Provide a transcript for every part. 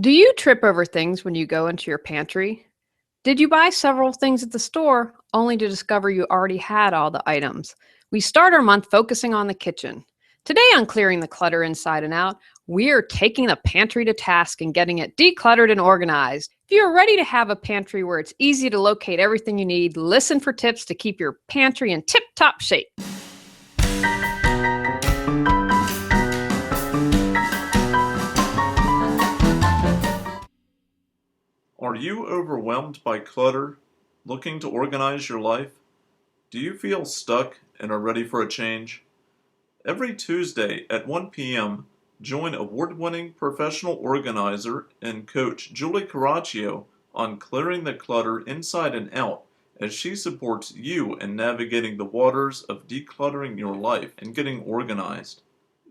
Do you trip over things when you go into your pantry? Did you buy several things at the store only to discover you already had all the items? We start our month focusing on the kitchen. Today on Clearing the Clutter Inside and Out, we're taking the pantry to task and getting it decluttered and organized. If you're ready to have a pantry where it's easy to locate everything you need, listen for tips to keep your pantry in tip-top shape. Are you overwhelmed by clutter, looking to organize your life? Do you feel stuck and are ready for a change? Every Tuesday at 1 p.m., join award-winning professional organizer and coach Julie Coraccio on Clearing the Clutter Inside and Out as she supports you in navigating the waters of decluttering your life and getting organized.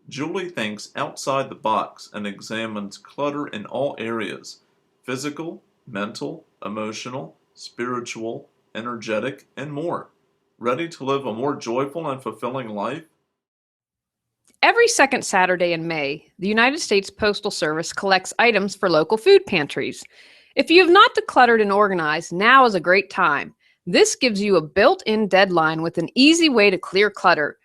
Julie thinks outside the box and examines clutter in all areas: physical, mental, emotional, spiritual, energetic, and more. Ready to live a more joyful and fulfilling life? Every second Saturday in May, the United States Postal Service collects items for local food pantries. If you have not decluttered and organized, now is a great time. This gives you a built-in deadline with an easy way to clear clutter.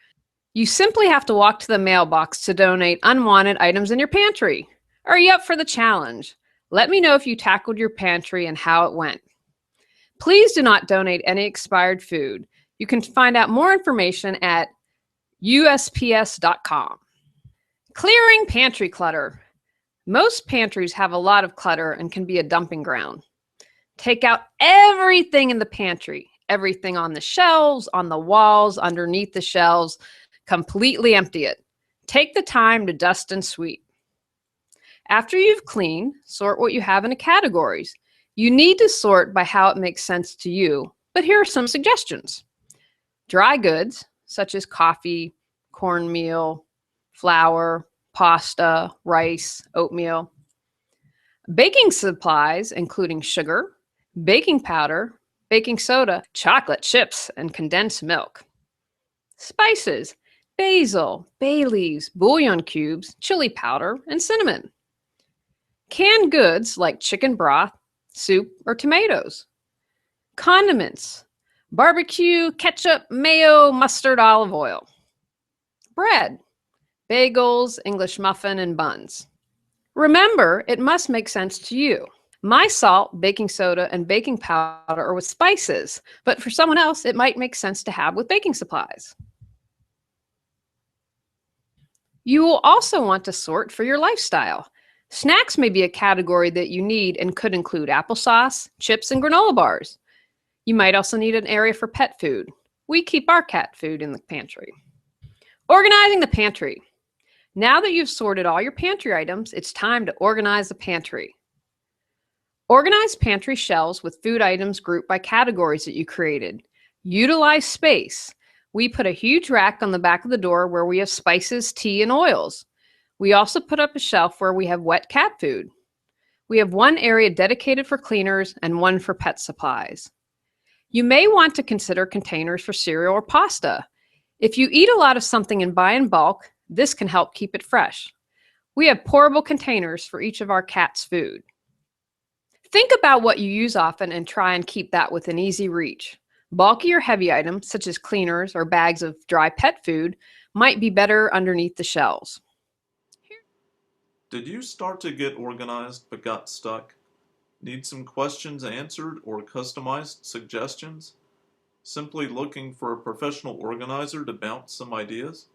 You simply have to walk to the mailbox to donate unwanted items in your pantry. Are you up for the challenge? Let me know if you tackled your pantry and how it went. Please do not donate any expired food. You can find out more information at usps.com. Clearing pantry clutter. Most pantries have a lot of clutter and can be a dumping ground. Take out everything in the pantry, everything on the shelves, on the walls, underneath the shelves. Completely empty it. Take the time to dust and sweep. After you've cleaned, sort what you have into categories. You need to sort by how it makes sense to you, but here are some suggestions. Dry goods, such as coffee, cornmeal, flour, pasta, rice, oatmeal. Baking supplies, including sugar, baking powder, baking soda, chocolate chips, and condensed milk. Spices, basil, bay leaves, bouillon cubes, chili powder, and cinnamon. Canned goods like chicken broth, soup, or tomatoes. Condiments, barbecue, ketchup, mayo, mustard, olive oil. Bread, bagels, English muffin, and buns. Remember, it must make sense to you. My salt, baking soda, and baking powder are with spices, but for someone else, it might make sense to have with baking supplies. You will also want to sort for your lifestyle. Snacks may be a category that you need and could include applesauce, chips, and granola bars. You might also need an area for pet food. We keep our cat food in the pantry. Organizing the pantry. Now that you've sorted all your pantry items, it's time to organize the pantry. Organize pantry shelves with food items grouped by categories that you created. Utilize space. We put a huge rack on the back of the door where we have spices, tea, and oils. We also put up a shelf where we have wet cat food. We have one area dedicated for cleaners and one for pet supplies. You may want to consider containers for cereal or pasta. If you eat a lot of something and buy in bulk, this can help keep it fresh. We have pourable containers for each of our cats' food. Think about what you use often and try and keep that within easy reach. Bulky or heavy items, such as cleaners or bags of dry pet food, might be better underneath the shelves. Did you start to get organized but got stuck? Need some questions answered or customized suggestions? Simply looking for a professional organizer to bounce some ideas?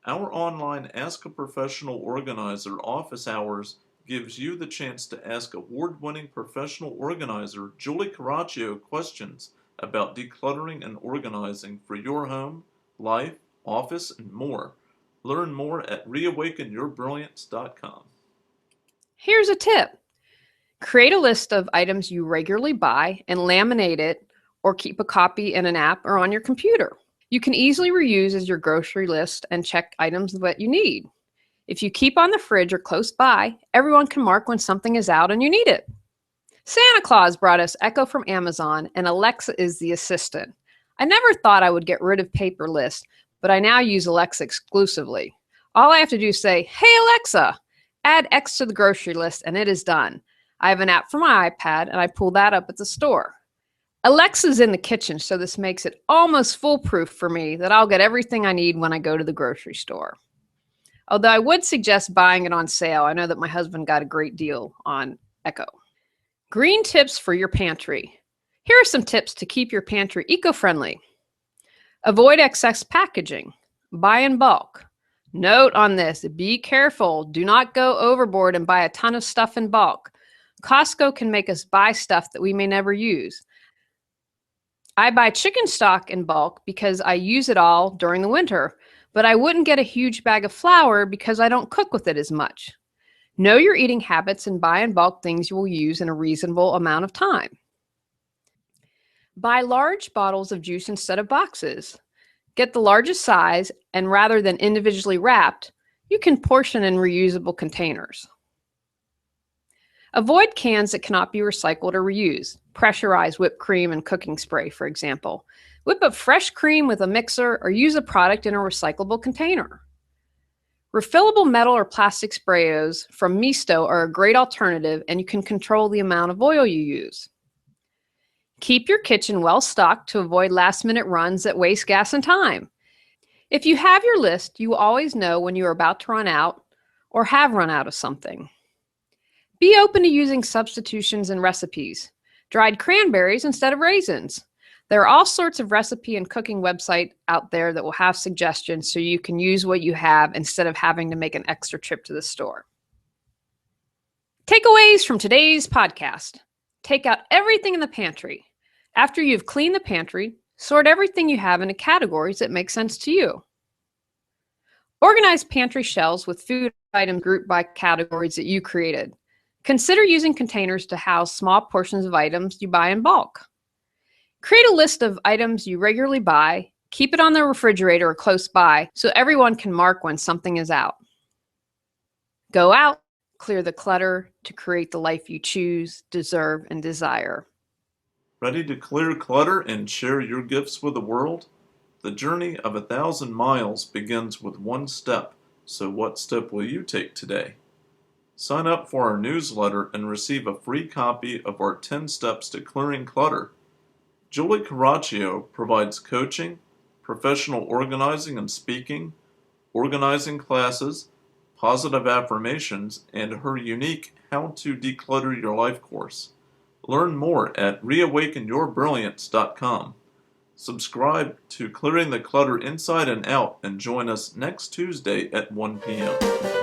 Our online Ask a Professional Organizer office hours gives you the chance to ask award-winning professional organizer Julie Coraccio questions about decluttering and organizing for your home, life, office, and more. Learn more at reawakenyourbrilliance.com. Here's a tip. Create a list of items you regularly buy and laminate it or keep a copy in an app or on your computer. You can easily reuse as your grocery list and check items that you need. If you keep on the fridge or close by, everyone can mark when something is out and you need it. Santa Claus brought us Echo from Amazon, and Alexa is the assistant. I never thought I would get rid of paper lists, but I now use Alexa exclusively. All I have to do is say, "Hey Alexa, add X to the grocery list, and it is done. I have an app for my iPad, and I pull that up at the store. Alexa's in the kitchen, so this makes it almost foolproof for me that I'll get everything I need when I go to the grocery store. Although I would suggest buying it on sale. I know that my husband got a great deal on Echo. Green tips for your pantry. Here are some tips to keep your pantry eco-friendly. Avoid excess packaging. Buy in bulk. Note on this, be careful. Do not go overboard and buy a ton of stuff in bulk. Costco can make us buy stuff that we may never use. I buy chicken stock in bulk because I use it all during the winter, but I wouldn't get a huge bag of flour because I don't cook with it as much. Know your eating habits and buy in bulk things you will use in a reasonable amount of time. Buy large bottles of juice instead of boxes. Get the largest size, and rather than individually wrapped, you can portion in reusable containers. Avoid cans that cannot be recycled or reused. Pressurized whipped cream and cooking spray, for example. Whip up fresh cream with a mixer or use a product in a recyclable container. Refillable metal or plastic sprayos from Misto are a great alternative, and you can control the amount of oil you use. Keep your kitchen well stocked to avoid last-minute runs that waste gas and time. If you have your list, you will always know when you are about to run out or have run out of something. Be open to using substitutions and recipes. Dried cranberries instead of raisins. There are all sorts of recipe and cooking websites out there that will have suggestions so you can use what you have instead of having to make an extra trip to the store. Takeaways from today's podcast. Take out everything in the pantry. After you've cleaned the pantry, sort everything you have into categories that make sense to you. Organize pantry shelves with food items grouped by categories that you created. Consider using containers to house small portions of items you buy in bulk. Create a list of items you regularly buy. Keep it on the refrigerator or close by so everyone can mark when something is out. Go out, clear the clutter to create the life you choose, deserve, and desire. Ready to clear clutter and share your gifts with the world? The journey of 1,000 miles begins with one step, so what step will you take today? Sign up for our newsletter and receive a free copy of our 10 Steps to Clearing Clutter. Julie Coraccio provides coaching, professional organizing and speaking, organizing classes, positive affirmations, and her unique How to Declutter Your Life course. Learn more at reawakenyourbrilliance.com. Subscribe to Clearing the Clutter Inside and Out and join us next Tuesday at 1 p.m.